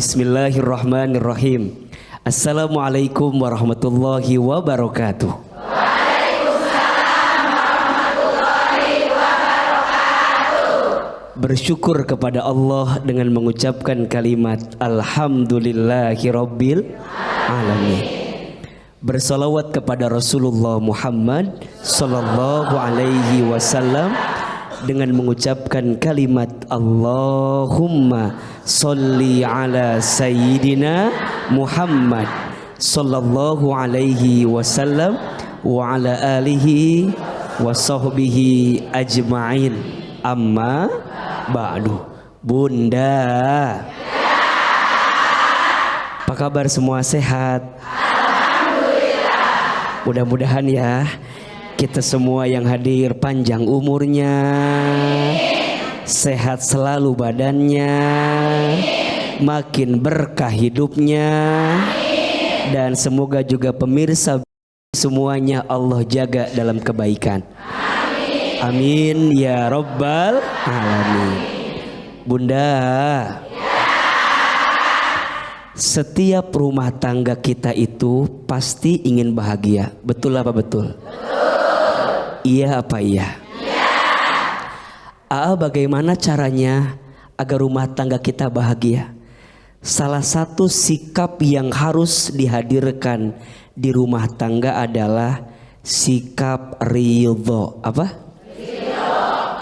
Bismillahirrahmanirrahim. Assalamualaikum warahmatullahi wabarakatuh. Bersyukur kepada Allah dengan mengucapkan kalimat Alhamdulillahirabbil alamin. Bersalawat kepada Rasulullah Muhammad sallallahu alaihi wasallam dengan mengucapkan kalimat Allahumma sholli ala sayyidina Muhammad sallallahu alaihi wasallam wa ala alihi wa sahbihi ajma'in. Amma ba'du. Bunda, apa kabar semua, sehat? Alhamdulillah. Mudah-mudahan ya kita semua yang hadir panjang umurnya, sehat selalu badannya, makin berkah hidupnya, dan semoga juga pemirsa semuanya Allah jaga dalam kebaikan. Amin ya Rabbal alamin. Bunda, setiap rumah tangga kita itu pasti ingin bahagia. Betul apa betul? Betul. Iya apa iya? Iya. Bagaimana caranya agar rumah tangga kita bahagia? Salah satu sikap yang harus dihadirkan di rumah tangga adalah sikap ridho. Apa?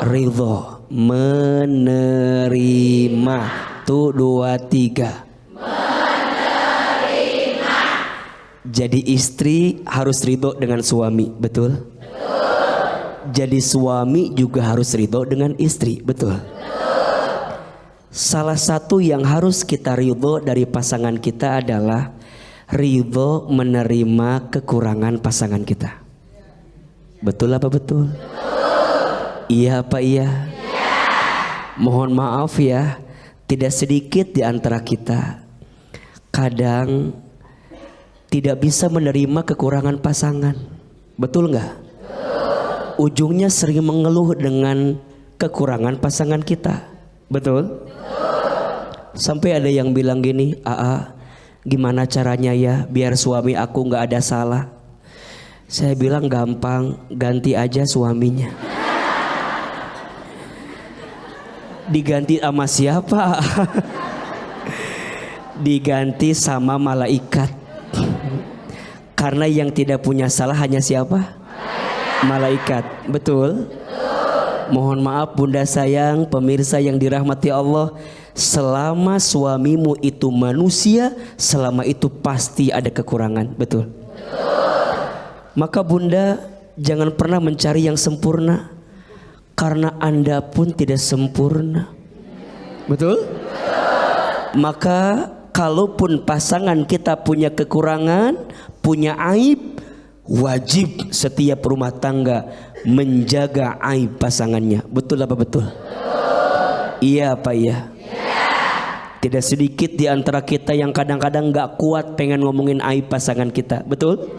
Ridho, menerima. Tuh 2 3. Menerima. Jadi istri harus ridho dengan suami, betul? Betul. Jadi suami juga harus ridho dengan istri, betul? Betul. Salah satu yang harus kita ridho dari pasangan kita adalah ridho menerima kekurangan pasangan kita. Betul apa betul? Betul. Iya apa iya? Iya. Mohon maaf ya, tidak sedikit di antara kita kadang tidak bisa menerima kekurangan pasangan. Betul nggak? Betul. Ujungnya sering mengeluh dengan kekurangan pasangan kita. Betul? Betul. Sampai ada yang bilang gini, gimana caranya ya biar suami aku nggak ada salah? Saya bilang gampang, ganti aja suaminya. Diganti sama siapa? Diganti sama malaikat. Karena yang tidak punya salah hanya siapa? Malaikat. Betul? Betul. Mohon maaf bunda sayang, pemirsa yang dirahmati Allah, selama suamimu itu manusia, selama itu pasti ada kekurangan. Betul? Betul. Maka bunda jangan pernah mencari yang sempurna, karena Anda pun tidak sempurna. Betul? Maka kalaupun pasangan kita punya kekurangan, punya aib, wajib setiap rumah tangga menjaga aib pasangannya. Betul apa betul? Iya apa iya? Tidak sedikit di antara kita yang kadang-kadang gak kuat pengen ngomongin aib pasangan kita. Betul?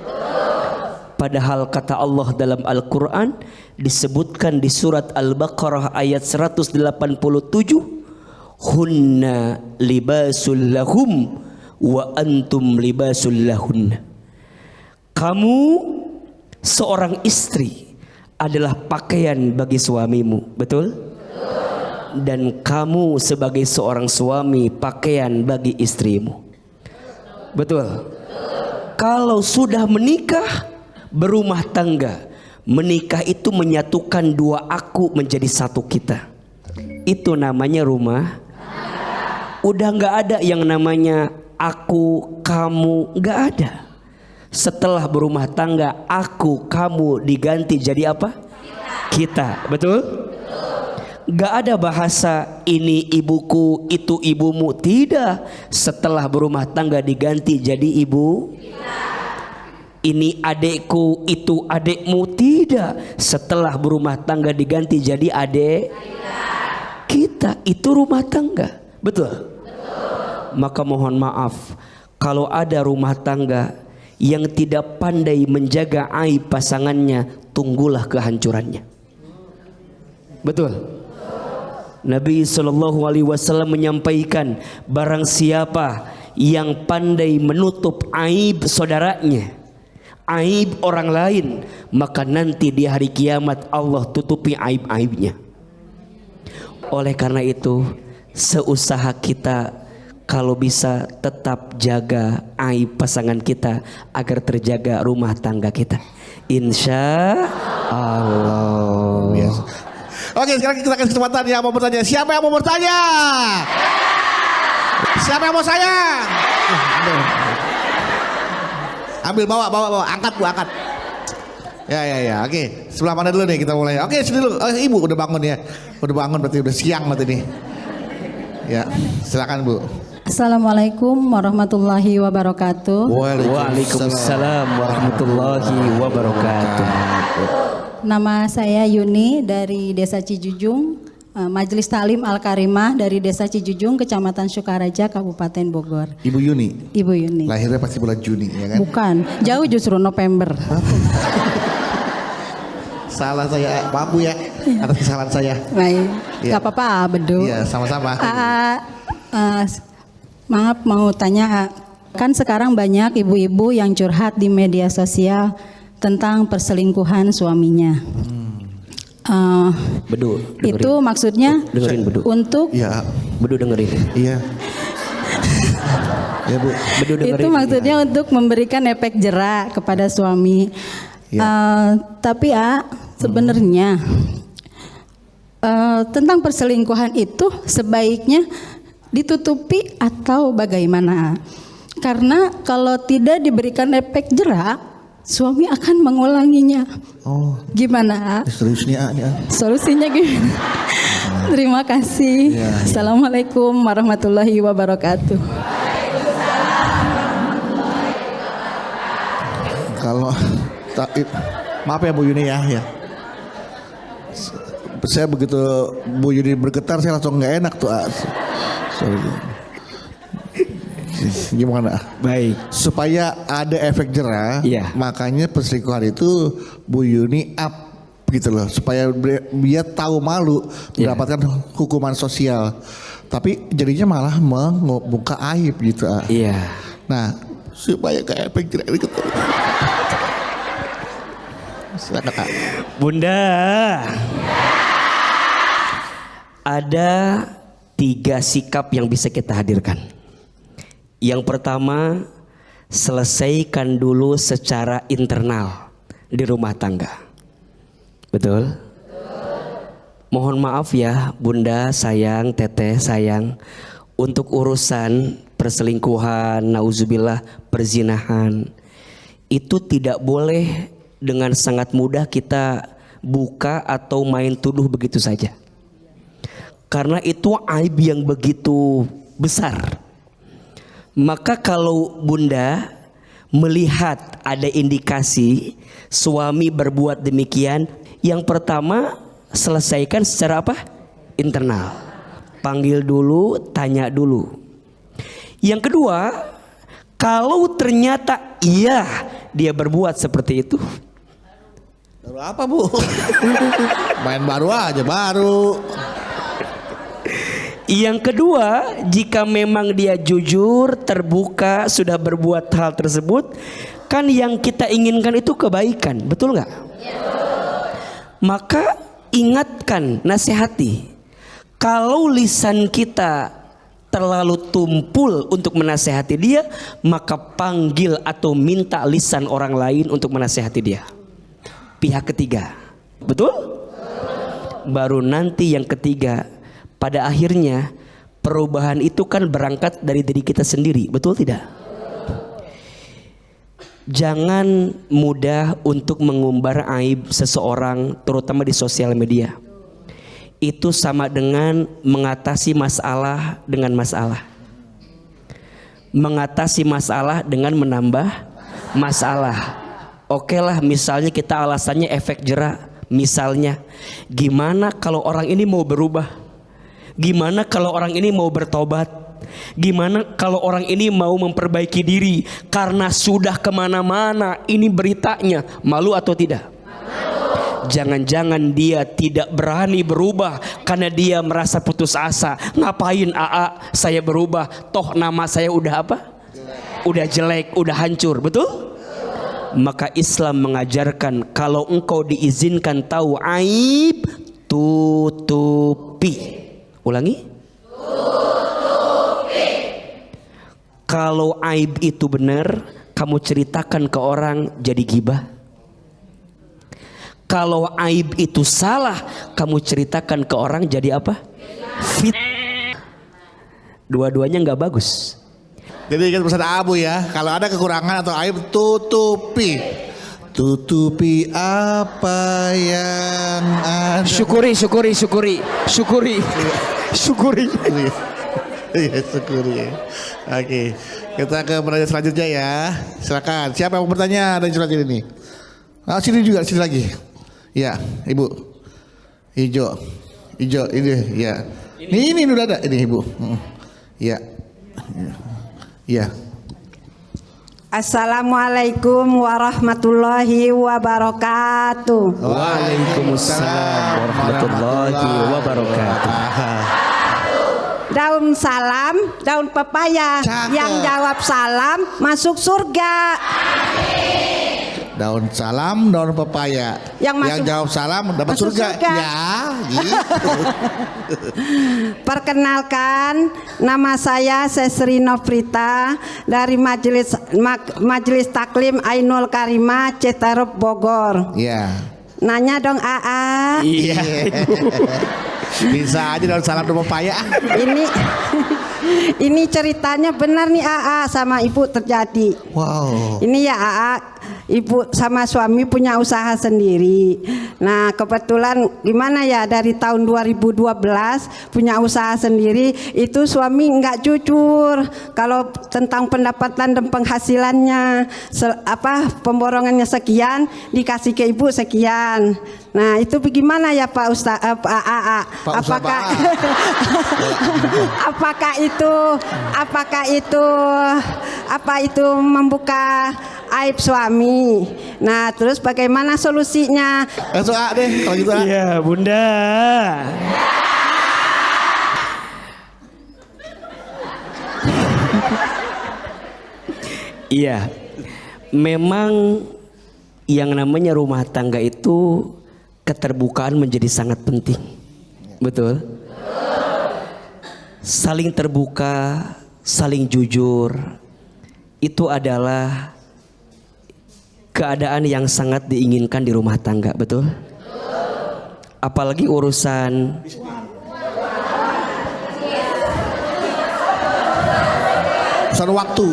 Padahal kata Allah dalam Al-Quran disebutkan di surat Al-Baqarah ayat 187, hunna libasul lahum wa antum libasul lahunna. Kamu seorang istri adalah pakaian bagi suamimu. Betul? Dan kamu sebagai seorang suami pakaian bagi istrimu. Betul? Kalau sudah menikah, berumah tangga, menikah itu menyatukan dua aku menjadi satu kita. Itu namanya rumah. Udah gak ada yang namanya aku, kamu, gak ada. Setelah berumah tangga, aku, kamu diganti jadi apa? Kita. Betul? Gak ada bahasa ini ibuku, itu ibumu. Tidak. Setelah berumah tangga diganti jadi ibu. Ini adekku, itu adekmu. Tidak. Setelah berumah tangga diganti jadi adek kita. Itu rumah tangga. Betul? Maka mohon maaf kalau ada rumah tangga yang tidak pandai menjaga aib pasangannya, tunggulah kehancurannya. Betul? Nabi SAW menyampaikan, barang siapa yang pandai menutup aib saudaranya, aib orang lain, maka nanti di hari kiamat Allah tutupi aib-aibnya. Oleh karena itu, seusaha kita kalau bisa tetap jaga aib pasangan kita agar terjaga rumah tangga kita. Insya Allah. Oke, sekarang kita kasih kesempatan yang mau bertanya. Siapa yang mau bertanya? Siapa yang mau sayang? Ambil, bawa. Angkat Bu, angkat. Ya. Oke, sebelah mana dulu nih kita mulai. Oke, sini dulu. Oh, Ibu udah bangun ya. Udah bangun berarti udah siang berarti nih. Ya, silakan Bu. Assalamualaikum warahmatullahi wabarakatuh. Waalaikumsalam warahmatullahi wabarakatuh. Nama saya Yuni dari Desa Cijujung, Majelis Taklim Al-Karimah dari Desa Cijujung, Kecamatan Sukaraja, Kabupaten Bogor. Ibu Yuni. Ibu Yuni. Lahirnya pasti bulan Juni ya kan? Bukan, jauh justru November. Salah saya, maaf Bu ya, atas kesalahan saya. Baik, Ya. gak apa-apa, Bedu. Iya, sama-sama. Maaf mau tanya, kan sekarang banyak ibu-ibu yang curhat di media sosial tentang perselingkuhan suaminya. Bedu, Itu maksudnya dengerin Bedu. untuk Iya, Bedu dengerin. iya. Ya Bu. Bedu dengerin. itu maksudnya untuk memberikan efek jera kepada suami. Ya. Tapi sebenarnya tentang perselingkuhan itu sebaiknya ditutupi atau bagaimana? Karena kalau tidak diberikan efek jera, suami akan mengulanginya. Oh, Gimana? serius nih A. Solusinya gimana? Terima kasih. Ya. Assalamualaikum warahmatullahi wabarakatuh. Kalau maaf ya Bu Yuni ya. Saya begitu Bu Yuni bergetar saya langsung nggak enak tuh. Sorry. Gimana? Baik. Supaya ada efek jera, Iya. makanya perselingkuhan itu Bu Yuni up gitu loh, supaya dia tahu malu mendapatkan hukuman sosial. Tapi jadinya malah membuka aib gitu. Iya. Nah, supaya kayak efek jera gitu. Silakan Kak. Bunda, ada 3 sikap yang bisa kita hadirkan. Yang pertama, selesaikan dulu secara internal di rumah tangga. Betul? Mohon maaf ya Bunda sayang, Teteh sayang, untuk urusan perselingkuhan, nauzubillah, perzinahan, itu tidak boleh dengan sangat mudah kita buka atau main tuduh begitu saja. Karena itu aib yang begitu besar. Maka kalau Bunda melihat ada indikasi suami berbuat demikian, yang pertama selesaikan secara apa? Internal. Panggil dulu, tanya dulu. Yang kedua, kalau ternyata iya dia berbuat seperti itu, Baru apa Bu? Main baru aja baru. yang kedua, jika memang dia jujur, terbuka, sudah berbuat hal tersebut, kan yang kita inginkan itu kebaikan, betul nggak? Maka ingatkan, nasihati. Kalau lisan kita terlalu tumpul untuk menasihati dia, maka panggil atau minta lisan orang lain untuk menasihati dia. Pihak ketiga, betul? Baru nanti yang ketiga. Pada akhirnya perubahan itu kan berangkat dari diri kita sendiri, betul tidak? Jangan mudah untuk mengumbar aib seseorang, terutama di sosial media. Itu sama dengan mengatasi masalah dengan masalah. Mengatasi masalah dengan menambah masalah. Oke lah, misalnya kita alasannya efek jera. Misalnya, gimana kalau orang ini mau berubah? Gimana kalau orang ini mau bertobat? Gimana kalau orang ini mau memperbaiki diri? Karena sudah kemana-mana ini beritanya, malu atau tidak? Jangan-jangan dia tidak berani berubah karena dia merasa putus asa. Ngapain AA saya berubah? Toh nama saya udah apa? Udah jelek, udah hancur, betul? Maka Islam mengajarkan kalau engkau diizinkan tahu aib, tutupi. Ulangi. Tutupi. Kalau aib itu benar, kamu ceritakan ke orang, jadi gibah. Kalau aib itu salah, kamu ceritakan ke orang, jadi apa? Dua-duanya nggak bagus. Jadi ingat pesan Abu ya, kalau ada kekurangan atau aib tutupi. Tutupi apa yang ada. Syukuri. Iya, syukuri. Oke, kita ke pertanyaan selanjutnya ya. Silakan. Siapa yang mau bertanya dari surat ini? Sini juga, sini lagi. Ya, Ibu. Hijau ini ya. Ini udah ada ini Ibu. Ya. Ya. Assalamualaikum warahmatullahi wabarakatuh. Waalaikumsalam warahmatullahi wabarakatuh. Daun salam, daun pepaya. Cakep. Yang jawab salam masuk surga. Daun salam, daun pepaya. Yang jawab salam dapat masuk surga. surga. Ya, gitu. Perkenalkan, nama saya Sesri Nofrita dari Majelis Taklim Ainul Karimah Citarup Bogor. Ya. Nanya dong AA. Iya. Bisa aja daun salam, daun pepaya. Ini ceritanya benar nih AA sama Ibu terjadi. Wow. Ini ya AA, Ibu sama suami punya usaha sendiri. Nah kebetulan gimana ya, dari tahun 2012 punya usaha sendiri. Itu suami nggak jujur kalau tentang pendapatan dan penghasilannya. Pemborongannya sekian, dikasih ke Ibu sekian. Nah itu bagaimana ya Pak Ustaz, Pak AA? Apa itu membuka aib suami? Nah terus bagaimana solusinya? Langsung A deh kalau gitu. Iya, Bunda. Iya. Memang yang namanya rumah tangga itu keterbukaan menjadi sangat penting. Betul? Saling terbuka, saling jujur, itu adalah keadaan yang sangat diinginkan di rumah tangga, betul? Apalagi urusan waktu.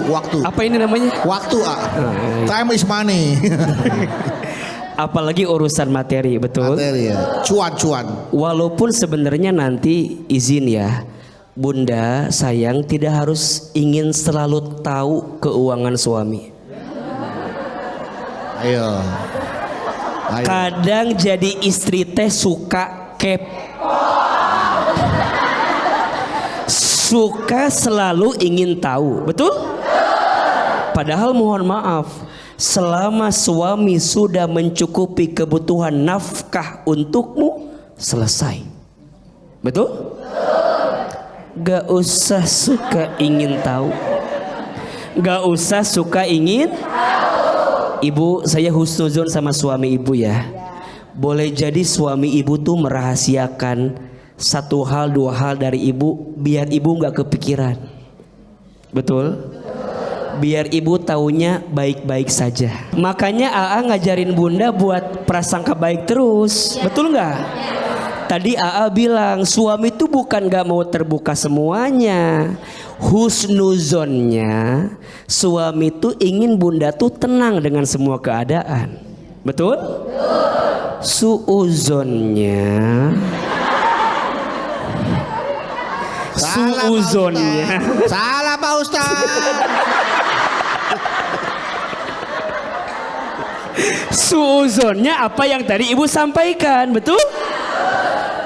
apa ini namanya? Waktu, time is money. Apalagi urusan materi, betul? Materi ya. Cuan. Walaupun sebenarnya nanti izin ya, Bunda sayang tidak harus ingin selalu tahu keuangan suami. Ayo. Kadang jadi istri teh suka suka selalu ingin tahu, betul? Padahal mohon maaf, selama suami sudah mencukupi kebutuhan nafkah untukmu, selesai. Betul? Gak usah suka ingin tahu. Gak usah suka ingin. Ibu, saya husnuzon sama suami ibu ya. Boleh jadi suami ibu tuh merahasiakan satu hal, dua hal dari ibu, biar ibu gak kepikiran. Betul? Biar ibu taunya baik-baik saja. Makanya AA ngajarin Bunda buat prasangka baik terus. Betul nggak? Tadi AA bilang suami itu bukan gak mau terbuka semuanya. Husnuzonnya suami itu ingin Bunda tuh tenang dengan semua keadaan. Betul? Suuzonnya Salah Pak Ustaz. Suuzonnya apa yang tadi ibu sampaikan, betul?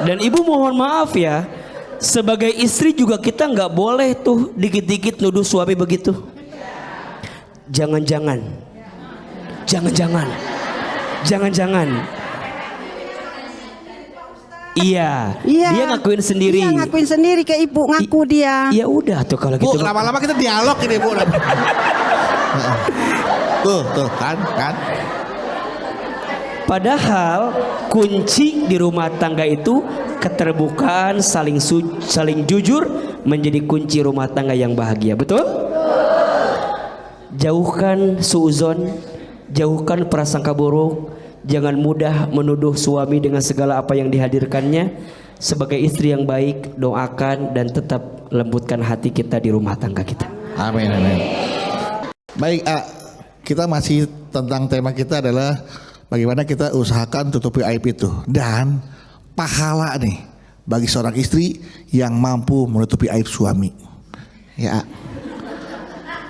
Dan ibu mohon maaf ya, sebagai istri juga kita nggak boleh tuh dikit-dikit nuduh suami begitu. Jangan-jangan. Iya. Iya. Dia ngakuin sendiri. Iya, ngakuin sendiri ke ibu, ngaku dia. Ya udah tuh kalau Bu, gitu. lama-lama kita dialog ini Bu. Tuh kan. Padahal kunci di rumah tangga itu keterbukaan, saling jujur menjadi kunci rumah tangga yang bahagia. Betul? Jauhkan suuzon, jauhkan prasangka buruk. Jangan mudah menuduh suami dengan segala apa yang dihadirkannya. Sebagai istri yang baik, doakan dan tetap lembutkan hati kita di rumah tangga kita. Amin. Baik, kita masih tentang tema kita adalah bagaimana kita usahakan tutupi aib itu dan pahala nih bagi seorang istri yang mampu menutupi aib suami. Ya,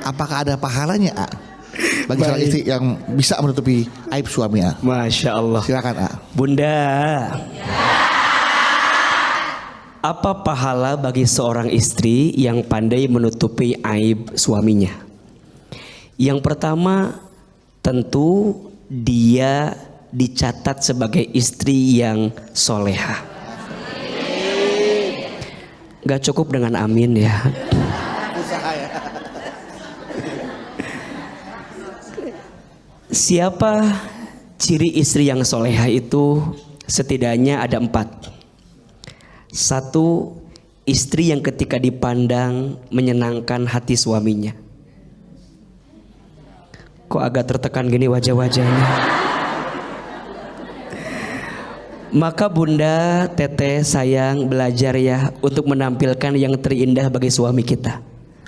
apakah ada pahalanya bagi seorang istri yang bisa menutupi aib suami? Masya Allah. Silakan Bunda. Apa pahala bagi seorang istri yang pandai menutupi aib suaminya? Yang pertama, tentu dia dicatat sebagai istri yang soleha. Gak cukup dengan amin ya. Siapa ciri istri yang soleha itu? Setidaknya ada 4. 1, istri yang ketika dipandang menyenangkan hati suaminya. Kok agak tertekan gini wajah-wajahnya? Maka Bunda, Teteh, sayang, belajar ya untuk menampilkan yang terindah bagi suami kita.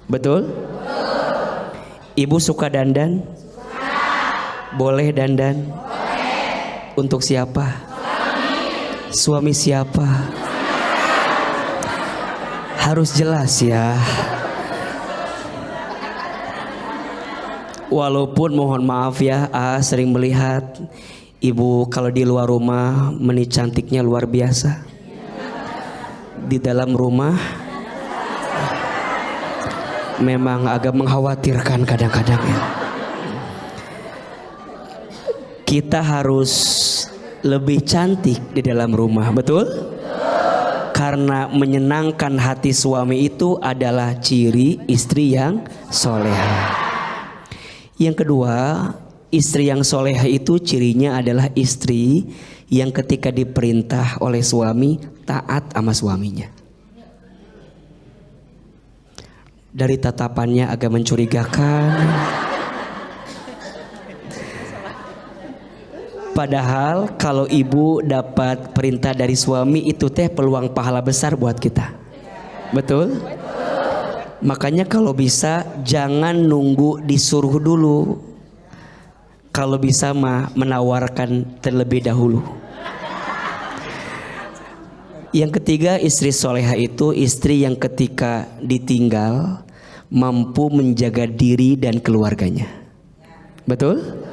Betul? Ibu suka dandan? Boleh dandan? Untuk siapa? Suami siapa? Harus jelas ya. Walaupun mohon maaf ya, sering melihat ibu kalau di luar rumah meni cantiknya luar biasa. Di dalam rumah memang agak mengkhawatirkan kadang-kadang ya. Kita harus lebih cantik di dalam rumah, betul? Karena menyenangkan hati suami itu adalah ciri istri yang soleha. Yang kedua, istri yang soleha itu cirinya adalah istri yang ketika diperintah oleh suami taat sama suaminya. Dari tatapannya agak mencurigakan. Padahal kalau ibu dapat perintah dari suami itu teh peluang pahala besar buat kita. Betul? Makanya kalau bisa jangan nunggu disuruh dulu. Kalau bisa mah menawarkan terlebih dahulu. Yang ketiga, istri soleha itu istri yang ketika ditinggal mampu menjaga diri dan keluarganya. Betul?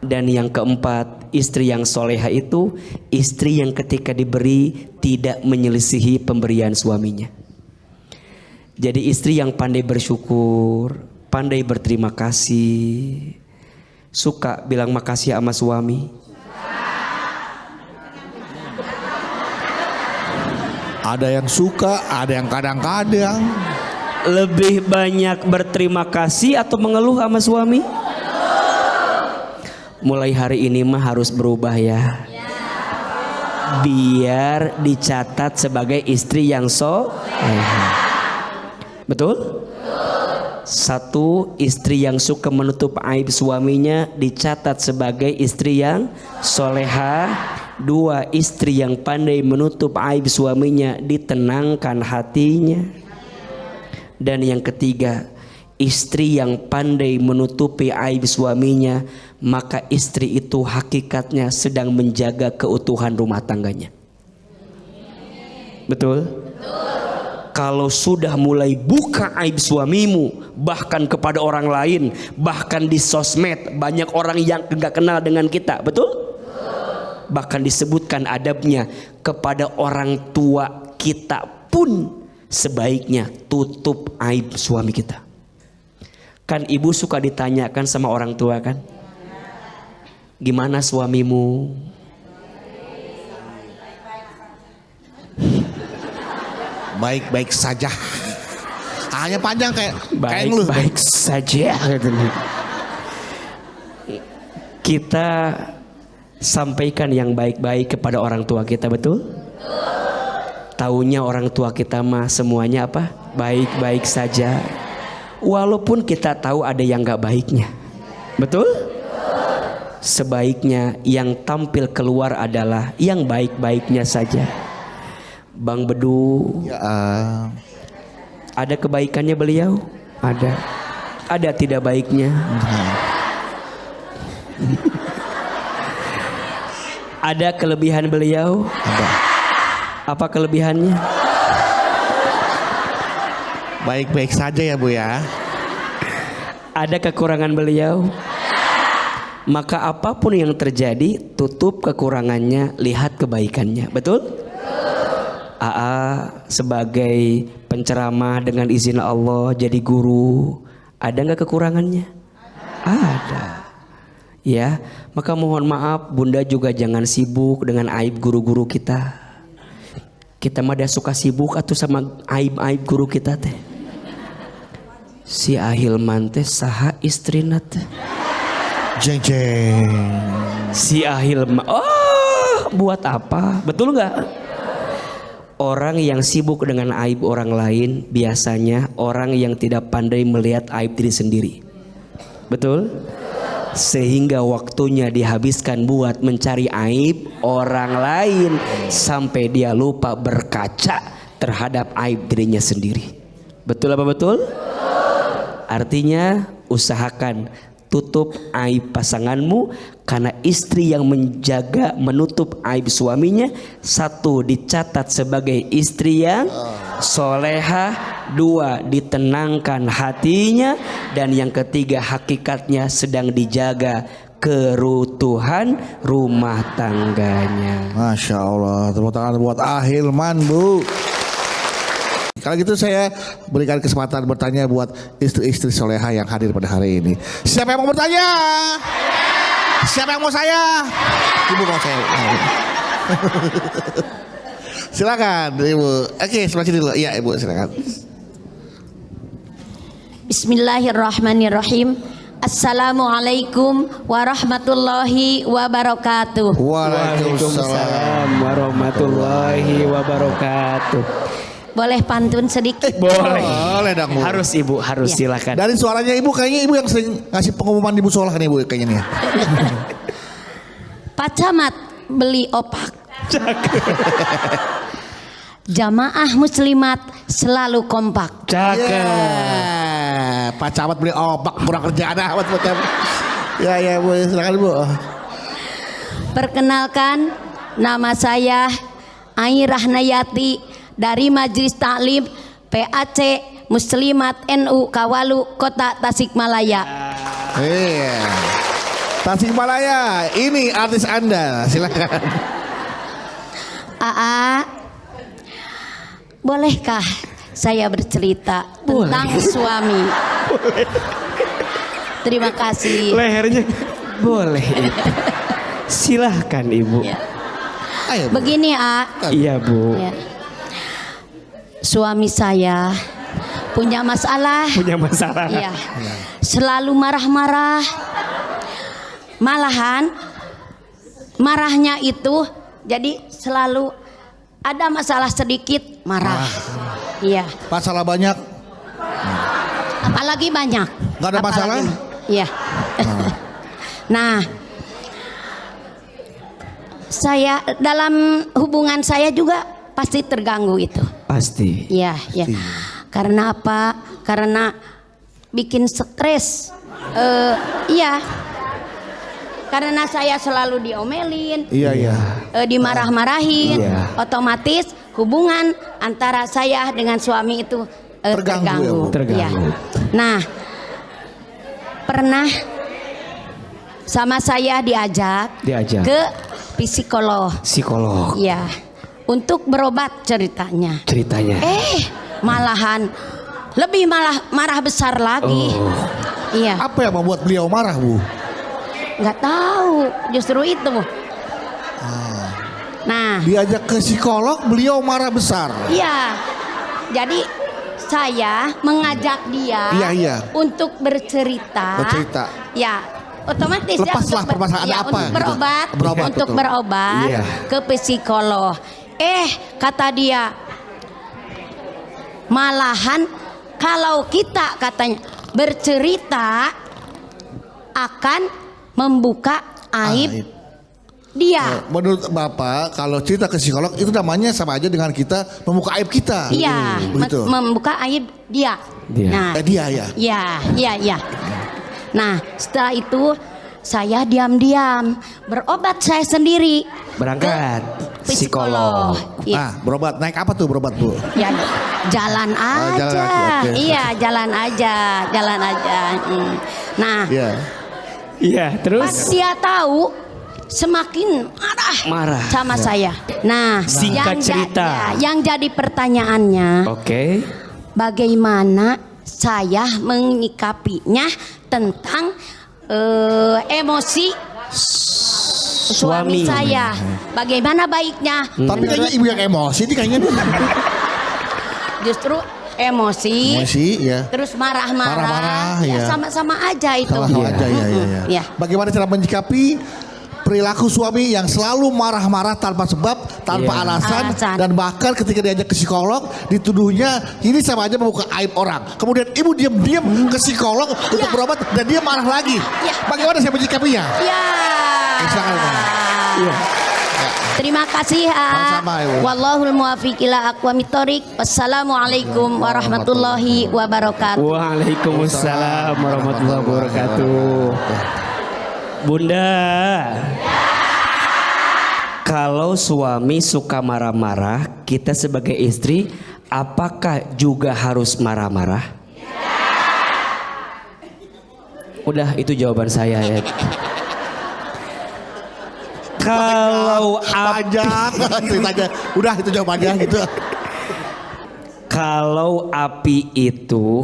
Dan yang keempat, istri yang soleha itu istri yang ketika diberi tidak menyelisihi pemberian suaminya. Jadi istri yang pandai bersyukur, pandai berterima kasih, suka bilang makasih sama suami. Ada yang suka, ada yang kadang-kadang. Lebih banyak berterima kasih atau mengeluh sama suami? Mulai hari ini mah harus berubah ya. Biar dicatat sebagai istri yang soleha. Betul? 1, istri yang suka menutup aib suaminya dicatat sebagai istri yang soleha. 2, istri yang pandai menutup aib suaminya ditenangkan hatinya. Dan yang ketiga, istri yang pandai menutupi aib suaminya, maka istri itu hakikatnya sedang menjaga keutuhan rumah tangganya. Betul? Kalau sudah mulai buka aib suamimu, bahkan kepada orang lain, bahkan di sosmed, banyak orang yang gak kenal dengan kita, betul? Bahkan disebutkan adabnya, kepada orang tua kita pun sebaiknya tutup aib suami kita. Kan ibu suka ditanyakan sama orang tua kan, gimana suamimu? baik-baik saja. Hanya panjang kayak lu. Baik-baik saja. Kita sampaikan yang baik-baik kepada orang tua kita, betul? Taunya orang tua kita mah semuanya apa? Baik-baik saja. Walaupun kita tahu ada yang gak baiknya. Betul? Sebaiknya yang tampil keluar adalah yang baik-baiknya saja. Bang Bedu, Ya, ada kebaikannya beliau? Ada. Ada tidak baiknya? Ada kelebihan beliau? ada. Apa kelebihannya? Baik-baik saja ya Bu ya. Ada kekurangan beliau? Maka apapun yang terjadi, tutup kekurangannya, lihat kebaikannya. Betul? AA sebagai penceramah dengan izin Allah jadi guru, ada nggak kekurangannya? Ada. Ya, maka mohon maaf Bunda juga jangan sibuk dengan aib guru-guru kita. Kita mah dah suka sibuk atau sama aib-aib guru kita teh. Si Ahilman teh saha istrina teh. Jeng jeng. Si Ahilman, oh buat apa? Betul nggak? Orang yang sibuk dengan aib orang lain biasanya orang yang tidak pandai melihat aib diri sendiri. Betul? Sehingga waktunya dihabiskan buat mencari aib orang lain sampai dia lupa berkaca terhadap aib dirinya sendiri. Betul apa betul? Artinya usahakan tutup aib pasanganmu, karena istri yang menjaga menutup aib suaminya, satu dicatat sebagai istri yang solehah, dua ditenangkan hatinya, dan yang ketiga hakikatnya sedang dijaga kerutuhan rumah tangganya. Masya Allah, tepuk tangan buat Ahilman Bu. Kalau gitu saya berikan kesempatan bertanya buat istri-istri soleha yang hadir pada hari ini. Siapa yang mau bertanya? Siapa yang mau saya? Ibu mau saya. Silakan Ibu. Oke, sebelah sini dulu. Iya Ibu, silakan. Bismillahirrahmanirrahim. Assalamualaikum warahmatullahi wabarakatuh. Waalaikumsalam warahmatullahi wabarakatuh. Boleh pantun sedikit? Boleh. Boleh dong Bu. Harus Ibu, harus Ya. silakan. Dari suaranya Ibu kayaknya Ibu yang sering ngasih pengumuman di musola nih Bu kayaknya nih. Pak Camat beli opak. Jamaah muslimat selalu kompak. Cakep. Ya, Pak Camat beli opak kurang kerjaan amat Pak Camat. Ya Bu, silakan Bu. Perkenalkan, nama saya Ai Rahnayati dari Majelis Taklim PAC Muslimat NU Kawalu Kota Tasikmalaya. Iya. Tasikmalaya, ini artis Anda, silakan. AA, bolehkah saya bercerita tentang suami? Terima kasih. Lehernya boleh. Ibu. Silahkan Ibu. Ya. Ayo Bu. Begini, A. Iya Bu. Ya. Suami saya punya masalah. Punya masalah. Iya. Selalu marah-marah. Malahan marahnya itu jadi selalu ada masalah sedikit marah. Iya. Masalah banyak, Apalagi banyak. nggak ada masalah? Iya. Nah, saya dalam hubungan saya juga pasti terganggu itu. Pasti. Iya, ya. Karena apa? Karena bikin stres. Iya. Karena saya selalu diomelin, Iya. dimarah-marahin, Iya. otomatis hubungan antara saya dengan suami itu Terganggu, ya, Bu? Terganggu. Iya. Nah, pernah sama saya diajak ke psikolog. Psikolog. Iya. Untuk berobat ceritanya. Malahan lebih marah besar lagi. Oh. Iya. Apa yang membuat beliau marah Bu? Nggak tahu, justru itu. Nah, Diajak ke psikolog, beliau marah besar. iya. Jadi saya mengajak dia Iya. untuk bercerita. Bercerita. Ya, otomatis ya Lepaslah permasalahan ya, apa untuk gitu. berobat, Berobat, untuk betul. berobat Iya. ke psikolog. Kata dia, malahan kalau kita katanya bercerita akan membuka aib dia. Menurut Bapak, kalau cerita ke psikolog itu namanya sama aja dengan kita membuka aib kita. Iya, Begitu. membuka aib dia. Dia. Nah, Dia ya. iya. Nah, setelah itu saya diam-diam berobat saya sendiri. Berangkat Ke psikolog. Iya. Ah, berobat. Naik apa tuh berobat, Bu? Ya, jalan aja. jalan aja, oke. Iya, jalan aja. Nah, Iya. Iya, pas terus dia tahu semakin marah sama saya. Nah, Singkat cerita. yang jadi pertanyaannya, oke. bagaimana saya menyikapinya tentang emosi suami saya. Bagaimana baiknya? Tapi kayaknya ibu yang emosi nih kayaknya. Justru emosi. Emosi ya. Terus marah-marah, Marah-marah, ya ya. sama-sama aja itu. Sama-sama aja ya. Ya. Bagaimana cara menyikapi perilaku suami yang selalu marah-marah tanpa sebab, tanpa Iya. alasan, Alasan. dan bahkan ketika diajak ke psikolog dituduhnya ini sama aja membuka aib orang. Kemudian ibu diam-diam ke psikolog untuk berobat dan dia marah lagi. Ya. Bagaimana saya menyikapinya? Ya. Silakan, Bang. Iya. Terima kasih. Sama-sama, Ibu. Wallahul muwaffiq ila aqwamit thoriq. Wassalamualaikum warahmatullahi wabarakatuh. Waalaikumsalam warahmatullahi wabarakatuh. Bunda, kalau suami suka marah-marah, kita sebagai istri apakah juga harus marah-marah? Udah, itu jawaban saya ya. Kalau Panjang ceritanya. Udah itu jawabannya gitu. Kalau api itu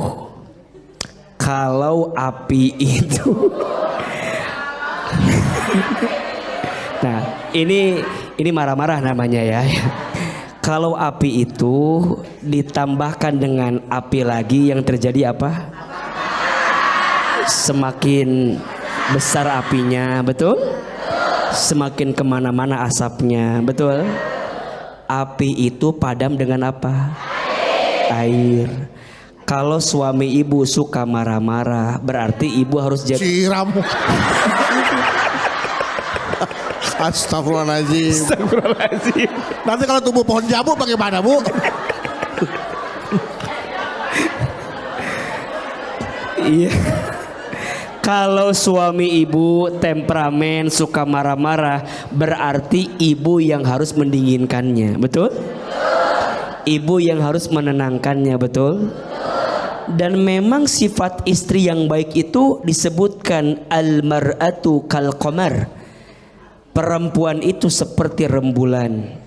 nah, ini marah-marah namanya ya. Kalau api itu ditambahkan dengan api lagi, yang terjadi apa? Semakin besar apinya, betul? Semakin kemana-mana asapnya, betul? Api itu padam dengan apa? Air. Kalau suami ibu suka marah-marah, berarti ibu harus jadi Siram. Astagfirullahaladzim. Nanti kalau tumbuh pohon jambu bagaimana, Bu? Iya. Kalau suami ibu temperamen suka marah-marah, berarti ibu yang harus mendinginkannya, betul? Ibu yang harus menenangkannya, betul? Dan memang sifat istri yang baik itu disebutkan al-mar'atu kal qamar. Perempuan itu seperti rembulan.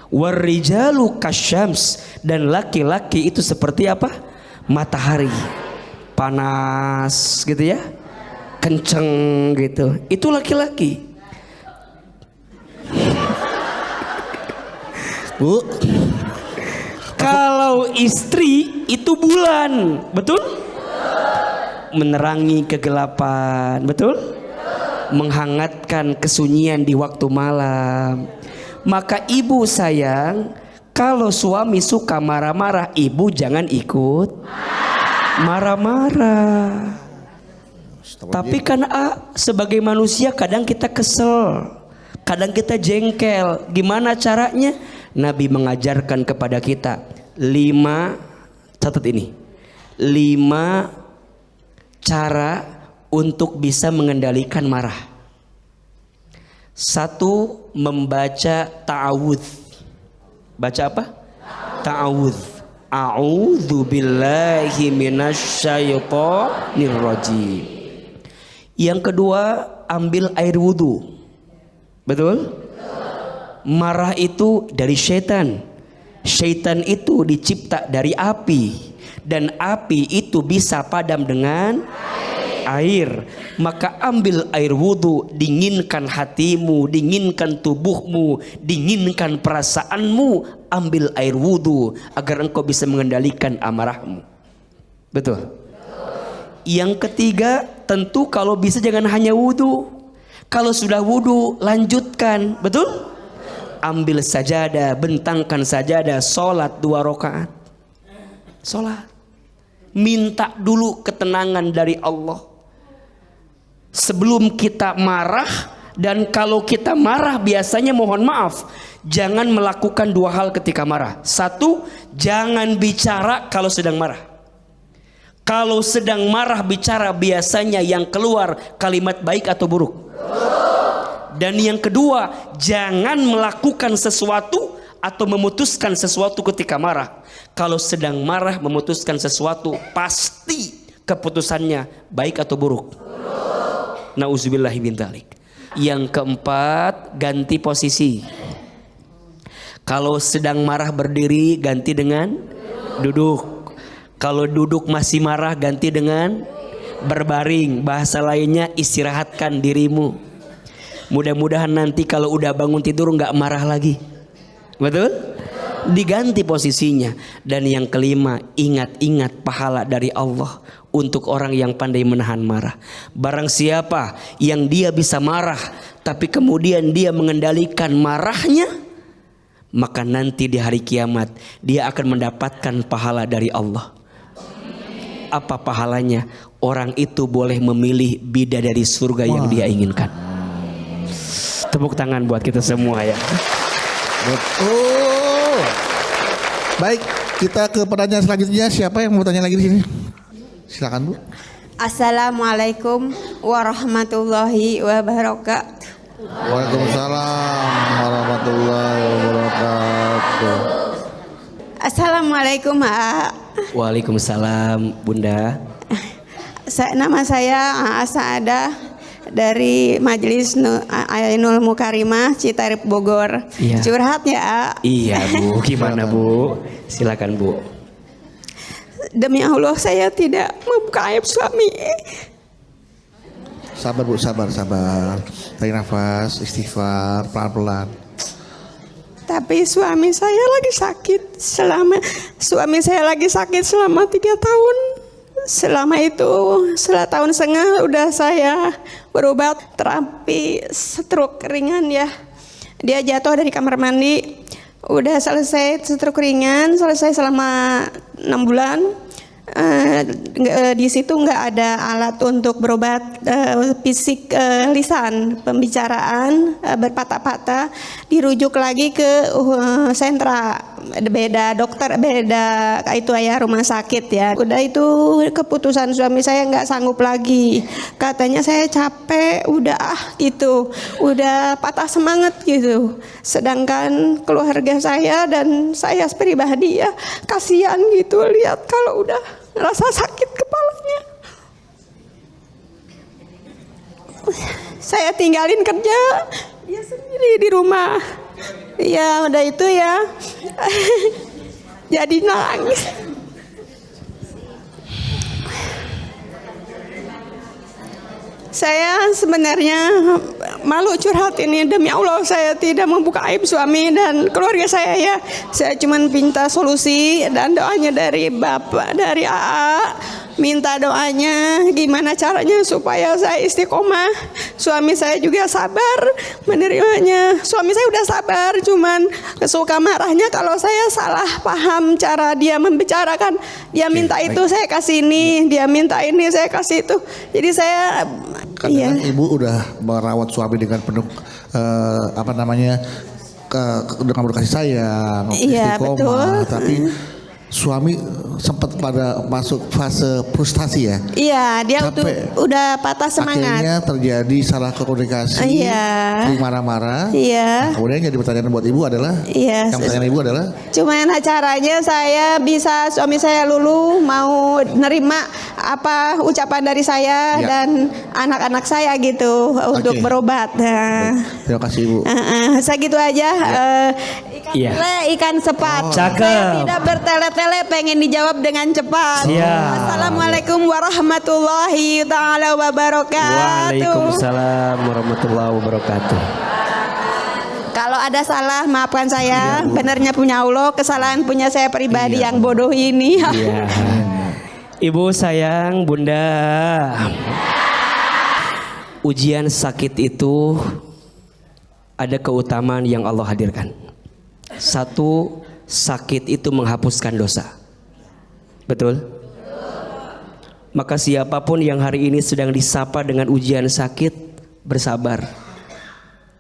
Warrijalu kasyams, dan laki-laki itu seperti apa? Matahari. Panas gitu ya. Kenceng gitu. Itu laki-laki. Bu, Kalau istri itu bulan, betul? Menerangi kegelapan, betul? Menghangatkan kesunyian di waktu malam. Maka ibu sayang, kalau suami suka marah-marah, ibu jangan ikut marah-marah. Tapi kan sebagai manusia kadang kita kesel, kadang kita jengkel. Gimana caranya? Nabi mengajarkan kepada kita 5, catat ini, 5 cara untuk bisa mengendalikan marah. 1, membaca ta'awudz. Baca apa? Ta'awudz. A'udzu billahi minasyaitonir rajim. Yang kedua, ambil air wudhu. Betul? Marah itu dari syaitan. Syaitan itu dicipta dari api, dan api itu bisa padam dengan air, maka ambil air wudhu, dinginkan hatimu, dinginkan tubuhmu, dinginkan perasaanmu, ambil air wudhu agar engkau bisa mengendalikan amarahmu. Betul? Yang ketiga, tentu kalau bisa jangan hanya wudhu. Kalau sudah wudhu, lanjutkan. Betul? Ambil sajadah, bentangkan sajadah, sholat 2 rakaat. Sholat. Minta dulu ketenangan dari Allah sebelum kita marah. Dan kalau kita marah, biasanya mohon maaf, jangan melakukan 2 hal ketika marah. 1, jangan bicara kalau sedang marah. Kalau sedang marah bicara, biasanya yang keluar kalimat baik atau buruk. Dan yang kedua, jangan melakukan sesuatu atau memutuskan sesuatu ketika marah. Kalau sedang marah memutuskan sesuatu, pasti keputusannya baik atau buruk. Nauzubillahi min dzalik. Yang keempat, ganti posisi. Kalau sedang marah berdiri, ganti dengan duduk. Kalau duduk masih marah, ganti dengan berbaring. Bahasa lainnya, istirahatkan dirimu. Mudah-mudahan nanti kalau udah bangun tidur nggak marah lagi. Betul? Diganti posisinya. Dan yang kelima, ingat-ingat pahala dari Allah untuk orang yang pandai menahan marah. Barang siapa yang dia bisa marah tapi kemudian dia mengendalikan marahnya, maka nanti di hari kiamat dia akan mendapatkan pahala dari Allah. Apa pahalanya? Orang itu boleh memilih bidadari surga yang dia inginkan. Tepuk tangan buat kita semua ya. Betul. Baik, kita ke pertanyaan selanjutnya. Siapa yang mau tanya lagi di sini? Silakan, Bu. Assalamualaikum warahmatullahi wabarakatuh. Waalaikumsalam warahmatullahi wabarakatuh. Assalamualaikum, Mak. Waalaikumsalam, Bunda. Nama saya Saadah dari Majelis Ainul Mukarimah Citarip Bogor. Iya. Curhat ya. Iya, Bu. Gimana, Bu? Silakan, Bu. Demi Allah saya tidak membuka aib suami. Sabar, Bu, sabar. Tarik nafas, istighfar, pelan-pelan. Tapi suami saya lagi sakit selama 3 tahun. Selama itu, setelah tahun setengah udah saya berobat terapi stroke ringan ya. Dia jatuh dari kamar mandi, udah selesai stroke ringan, selesai selama 6 bulan. Di situ nggak ada alat untuk berobat fisik lisan, pembicaraan berpatah-patah, dirujuk lagi ke sentra, beda dokter, beda itu ya rumah sakit ya. Udah itu keputusan suami saya nggak sanggup lagi, katanya saya capek, udah gitu, udah patah semangat gitu. Sedangkan keluarga saya dan saya pribadi ya kasihan gitu lihat kalau udah rasa sakit kepalanya. Saya tinggalin kerja, dia sendiri di rumah. Ya udah itu ya, jadi nangis. Saya sebenarnya malu curhat ini, demi Allah saya tidak membuka aib suami dan keluarga saya ya. Saya cuma minta solusi dan doanya dari Bapak, dari AA. Minta doanya gimana caranya supaya saya istiqomah. Suami saya juga sabar menerimanya. Suami saya udah sabar, cuman suka marahnya kalau saya salah paham cara dia membicarakan. Dia minta itu saya kasih ini, dia minta ini saya kasih itu. Jadi saya Kadang Ibu udah merawat suami dengan penuh dengan berkasih sayang, iya, istiqomah, betul. tapi suami sempat pada masuk fase frustasi ya. Iya, dia Capek. udah patah semangat. Akhirnya terjadi salah komunikasi, Iya. Ibu marah-marah. Iya. Nah, kemudian jadi pertanyaan buat Ibu adalah, Iya. yang pertanyaan Ibu adalah, Cuman caranya saya bisa suami saya lulu mau nerima apa ucapan dari saya Ya. dan anak-anak saya gitu untuk Oke. berobat. Nah, terima kasih Ibu. segitu aja. Iya. Ikan sepat. Cakep. Saya tidak bertele-tele, pengen dijawab dengan cepat. Siap. Assalamualaikum warahmatullahi taala wabarakatuh. Waalaikumsalam warahmatullahi wabarakatuh. Kalau ada salah maafkan saya. Benernya punya Allah, kesalahan punya saya pribadi yang bodoh ini. Iya. Ibu sayang, Bunda. Ujian sakit itu ada keutamaan yang Allah hadirkan. Satu, sakit itu menghapuskan dosa. Betul? Maka siapapun yang hari ini sedang disapa dengan ujian sakit, bersabar.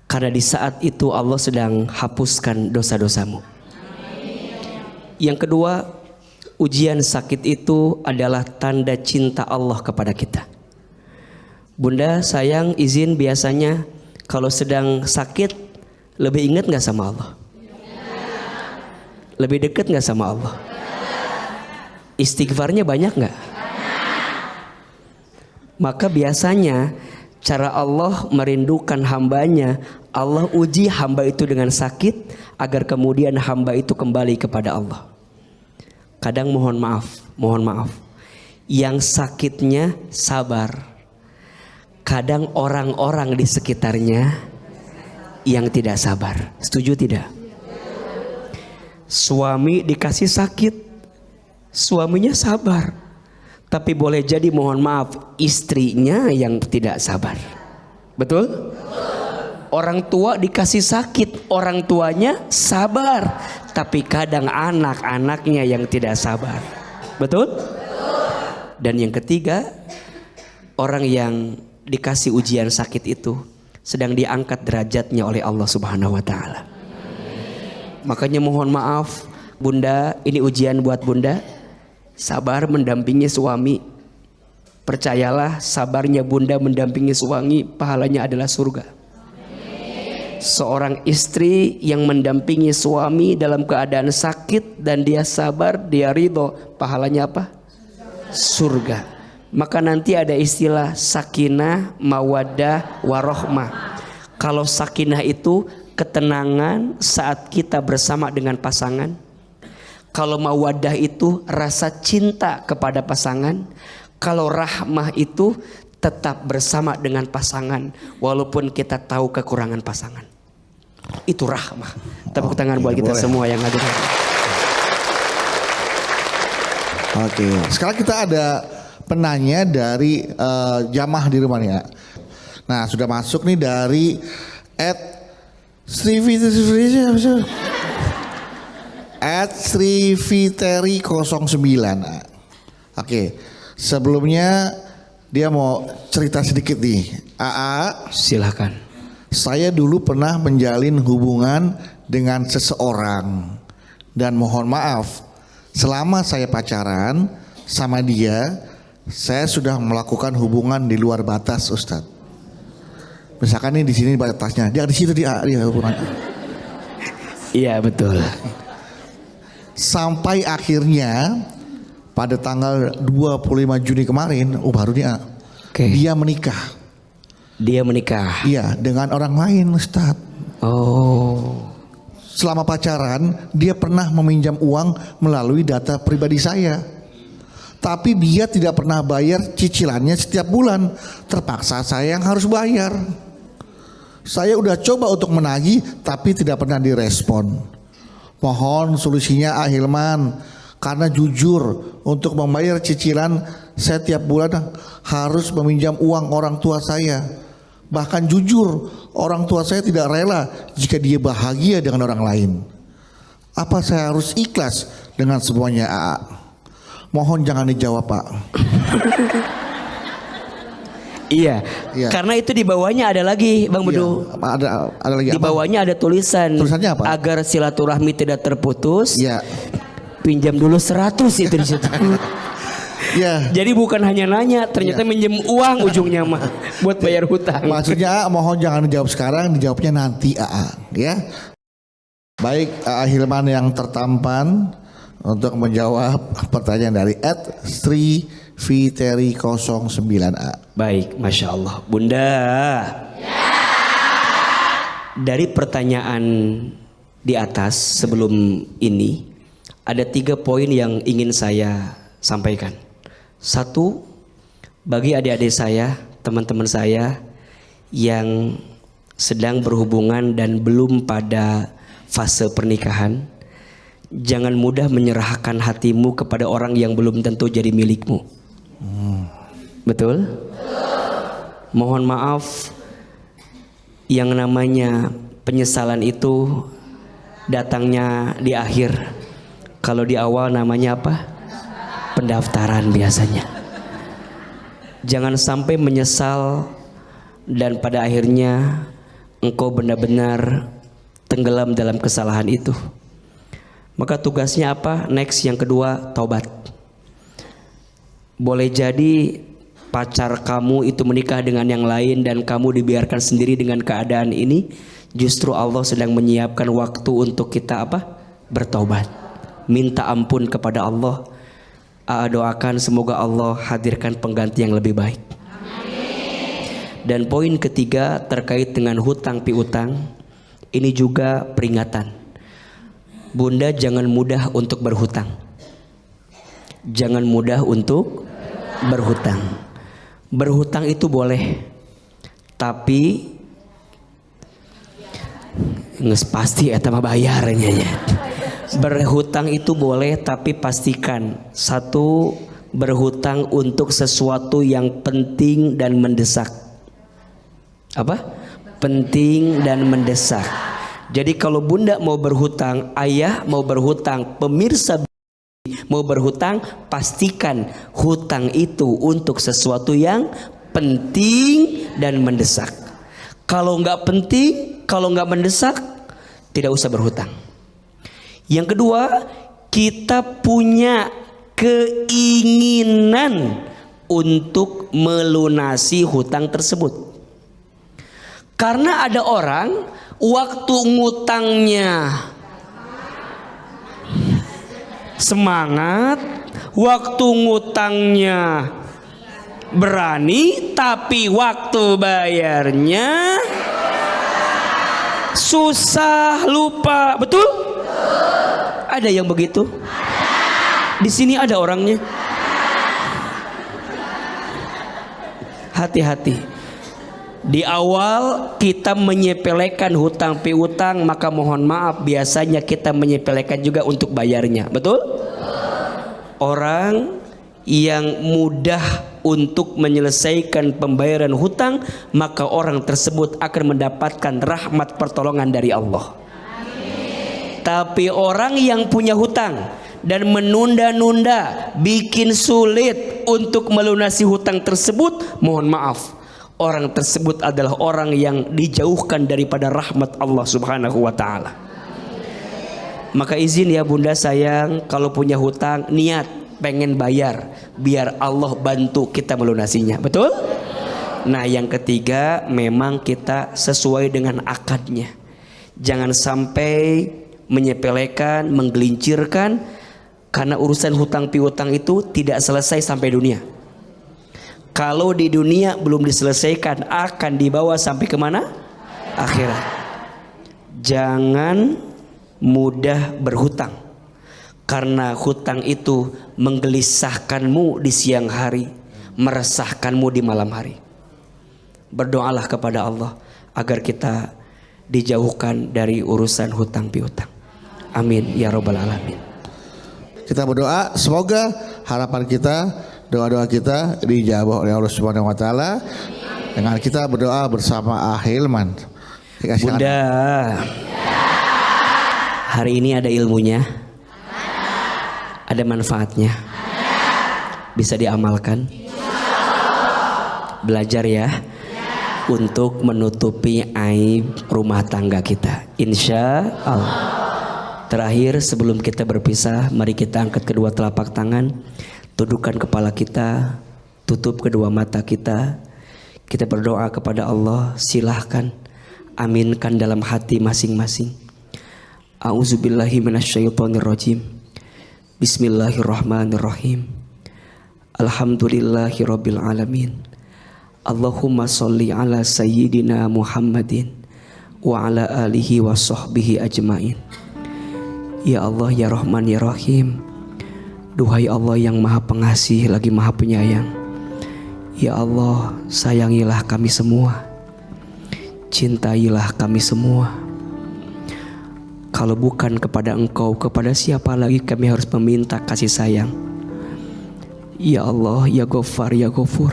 Karena di saat itu Allah sedang hapuskan dosa-dosamu. Yang kedua, ujian sakit itu adalah tanda cinta Allah kepada kita. Bunda sayang, izin biasanya kalau sedang sakit lebih ingat gak sama Allah? Lebih dekat gak sama Allah? Istighfarnya banyak gak? Maka biasanya cara Allah merindukan hambanya, Allah uji hamba itu dengan sakit agar kemudian hamba itu kembali kepada Allah. Kadang mohon maaf, yang sakitnya sabar. Kadang orang-orang di sekitarnya yang tidak sabar. Setuju tidak? Suami dikasih sakit, suaminya sabar. Tapi boleh jadi mohon maaf, istrinya yang tidak sabar. Betul? Orang tua dikasih sakit, orang tuanya sabar. Tapi kadang anak-anaknya yang tidak sabar. Betul? Dan yang ketiga, orang yang dikasih ujian sakit itu sedang diangkat derajatnya oleh Allah Subhanahu wa taala. Makanya mohon maaf, Bunda, ini ujian buat Bunda. Sabar mendampingi suami. Percayalah, sabarnya Bunda mendampingi suami, pahalanya adalah surga. Seorang istri yang mendampingi suami dalam keadaan sakit dan dia sabar, dia ridho, pahalanya apa? Surga. Maka nanti ada istilah sakinah, mawaddah, warohmah. Kalau sakinah itu ketenangan saat kita bersama dengan pasangan. Kalau mawaddah itu rasa cinta kepada pasangan. Kalau rahmah itu tetap bersama dengan pasangan walaupun kita tahu kekurangan pasangan. Itu rahmah. Tepuk tangan buat kita semua yang hadir. Oke, sekarang kita ada penanya dari jamaah di rumah nih ya. Nah sudah masuk nih dari @sriviteri09. Oke, sebelumnya dia mau cerita sedikit nih. AA, Silakan. saya dulu pernah menjalin hubungan dengan seseorang dan mohon maaf, selama saya pacaran sama dia, saya sudah melakukan hubungan di luar batas, Ustadz. Misalkan nih di sini batasnya, dia di situ dia hubungan. Iya betul. Sampai akhirnya pada tanggal 25 Juni kemarin, baru dia, dia menikah. Dia menikah. Iya, dengan orang lain, Ustadz. Oh. Selama pacaran, dia pernah meminjam uang melalui data pribadi saya. Tapi dia tidak pernah bayar cicilannya setiap bulan. Terpaksa saya yang harus bayar. Saya udah coba untuk menagih tapi tidak pernah direspon. Mohon solusinya Ahilman. Karena jujur untuk membayar cicilan saya tiap bulan harus meminjam uang orang tua saya. Bahkan jujur orang tua saya tidak rela jika dia bahagia dengan orang lain. Apa saya harus ikhlas dengan semuanya AA? Mohon jangan dijawab Pak. Iya, karena itu di bawahnya ada lagi Bang Bedu. Ada lagi. Di bawahnya ada tulisan. Tulisannya apa? Agar silaturahmi tidak terputus. Iya. Pinjam dulu 100 itu di situ. Iya. Jadi bukan hanya nanya, ternyata minjem uang ujungnya mah buat bayar hutang. Maksudnya mohon jangan dijawab sekarang, dijawabnya nanti AA, ya. Baik, AA Hilman yang tertampan untuk menjawab pertanyaan dari @sriviteri09A. Baik, Masya Allah. Bunda, dari pertanyaan di atas sebelum ini ada 3 poin yang ingin saya sampaikan. 1, bagi adik-adik saya, teman-teman saya yang sedang berhubungan dan belum pada fase pernikahan, jangan mudah menyerahkan hatimu kepada orang yang belum tentu jadi milikmu. Betul? Mohon maaf, yang namanya penyesalan itu datangnya di akhir. Kalau di awal namanya apa? Pendaftaran biasanya. Jangan sampai menyesal dan pada akhirnya engkau benar-benar tenggelam dalam kesalahan itu. Maka tugasnya apa? Next, yang kedua, taubat. Boleh jadi pacar kamu itu menikah dengan yang lain dan kamu dibiarkan sendiri dengan keadaan ini. Justru Allah sedang menyiapkan waktu untuk kita apa? Bertaubat. Minta ampun kepada Allah. Doakan semoga Allah hadirkan pengganti yang lebih baik. Dan poin ketiga terkait dengan hutang piutang, ini juga peringatan. Bunda jangan mudah untuk berhutang. Jangan mudah untuk berhutang. Berhutang itu boleh, tapi nges pasti eta mah bayarnya ya. Berhutang itu boleh, tapi pastikan 1, berhutang untuk sesuatu yang penting dan mendesak. Apa? Penting dan mendesak. Jadi kalau bunda mau berhutang, ayah mau berhutang, pemirsa mau berhutang, pastikan hutang itu untuk sesuatu yang penting dan mendesak. Kalau nggak penting, kalau nggak mendesak, tidak usah berhutang. Yang kedua, kita punya keinginan untuk melunasi hutang tersebut. Karena ada orang waktu ngutangnya semangat, waktu ngutangnya berani, tapi waktu bayarnya susah, lupa. Betul? Ada yang begitu? Di sini ada orangnya. Hati-hati. Di awal kita menyepelekan hutang piutang, maka mohon maaf biasanya kita menyepelekan juga untuk bayarnya. Betul? Orang yang mudah untuk menyelesaikan pembayaran hutang, maka orang tersebut akan mendapatkan rahmat pertolongan dari Allah. Tapi orang yang punya hutang dan menunda-nunda, bikin sulit untuk melunasi hutang tersebut, mohon maaf, orang tersebut adalah orang yang dijauhkan daripada rahmat Allah Subhanahu wa ta'ala. Maka izin ya bunda sayang, kalau punya hutang, niat pengen bayar, biar Allah bantu kita melunasinya. Betul? Nah yang ketiga, memang kita sesuai dengan akadnya. Jangan sampai menyepelekan, menggelincirkan, karena urusan hutang piutang itu tidak selesai sampai dunia. Kalau di dunia belum diselesaikan, akan dibawa sampai kemana? Akhirat. Jangan mudah berhutang, karena hutang itu menggelisahkanmu di siang hari, meresahkanmu di malam hari. Berdoalah kepada Allah agar kita dijauhkan dari urusan hutang piutang. Amin ya robbal alamin. Kita berdoa semoga harapan kita, doa-doa kita dijawab oleh Allah Subhanahu wa taala dengan kita berdoa bersama Hilman. Bunda, hari ini ada ilmunya, ada manfaatnya, bisa diamalkan. Belajar ya, untuk menutupi aib rumah tangga kita, insya Allah. Terakhir sebelum kita berpisah, mari kita angkat kedua telapak tangan, tundukkan kepala kita, tutup kedua mata kita. Kita berdoa kepada Allah, silahkan aminkan dalam hati masing-masing. A'udzubillahi minasyaitonirrajim. Bismillahirrahmanirrahim. Alhamdulillahirabbil alamin. Allahumma sholli ala sayyidina Muhammadin wa ala alihi wa sahbihi ajmain. Ya Allah, ya Rahman, ya Rahim. Duhai Allah yang maha pengasih lagi maha penyayang, ya Allah, sayangilah kami semua, cintailah kami semua. Kalau bukan kepada Engkau, kepada siapa lagi kami harus meminta kasih sayang? Ya Allah, ya Ghaffar, ya Ghafur.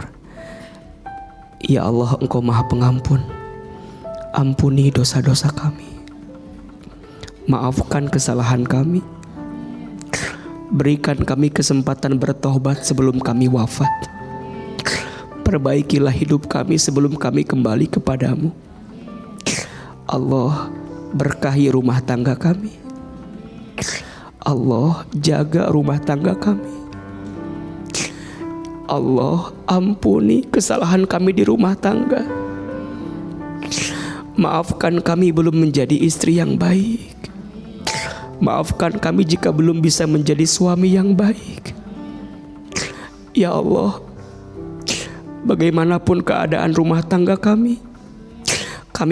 Ya Allah, Engkau maha pengampun. Ampuni dosa-dosa kami, maafkan kesalahan kami. Berikan kami kesempatan bertobat sebelum kami wafat. Perbaikilah hidup kami sebelum kami kembali kepadamu. Allah, berkahi rumah tangga kami. Allah, jaga rumah tangga kami. Allah, ampuni kesalahan kami di rumah tangga. Maafkan kami belum menjadi istri yang baik. Maafkan kami jika belum bisa menjadi suami yang baik. Ya Allah, bagaimanapun keadaan rumah tangga kami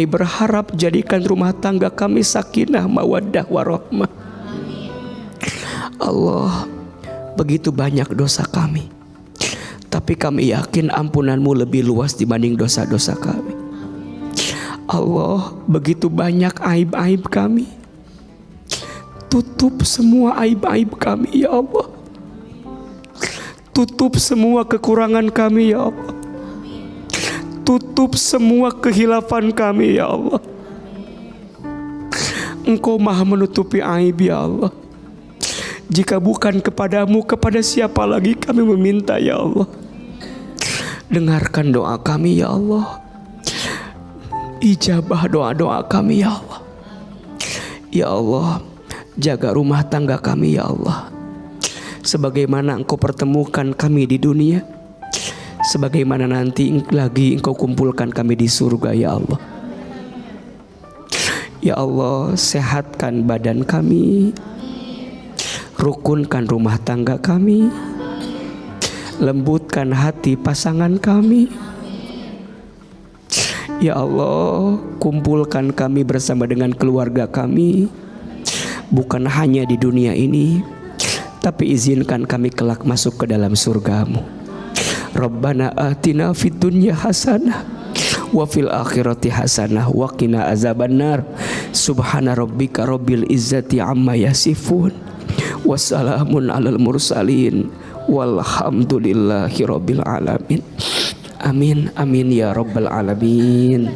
berharap jadikan rumah tangga kami sakinah, mawaddah, warahmah. Allah, begitu banyak dosa kami, tapi kami yakin ampunanmu lebih luas dibanding dosa-dosa kami. Allah, begitu banyak aib-aib kami, tutup semua aib-aib kami ya Allah. Tutup semua kekurangan kami ya Allah. Tutup semua kehilafan kami ya Allah. Engkau maha menutupi aib ya Allah. Jika bukan kepadamu, kepada siapa lagi kami meminta ya Allah? Dengarkan doa kami ya Allah. Ijabah doa-doa kami ya Allah. Ya Allah, jaga rumah tangga kami ya Allah. Sebagaimana Engkau pertemukan kami di dunia, sebagaimana nanti lagi Engkau kumpulkan kami di surga ya Allah. Ya Allah, sehatkan badan kami, rukunkan rumah tangga kami, lembutkan hati pasangan kami. Ya Allah, kumpulkan kami bersama dengan keluarga kami, bukan hanya di dunia ini, tapi izinkan kami kelak masuk ke dalam surgamu. Rabbana atina fid dunya hasanah wa fil akhirati hasanah wa qina azabannar. Subhana rabbika rabbil izzati amma yasifun, wassalamun alal mursalin, walhamdulillahi rabbil alamin. Amin, amin ya rabbal alamin.